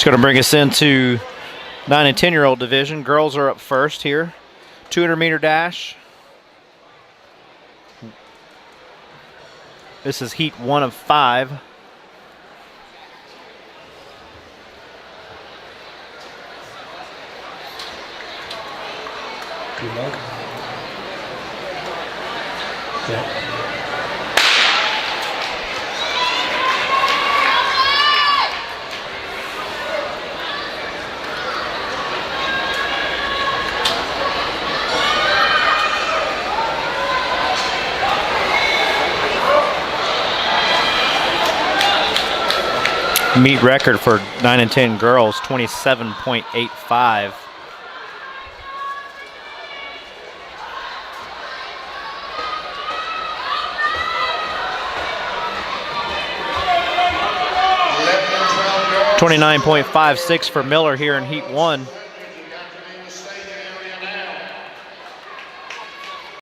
It's going to bring us into 9 and 10-year-old division. Girls are up first here. 200-meter dash. This is heat 1 of 5. Good luck. Yeah. Meet record for 9 and 10 girls, 27.85. .29.56 for Miller here in heat 1.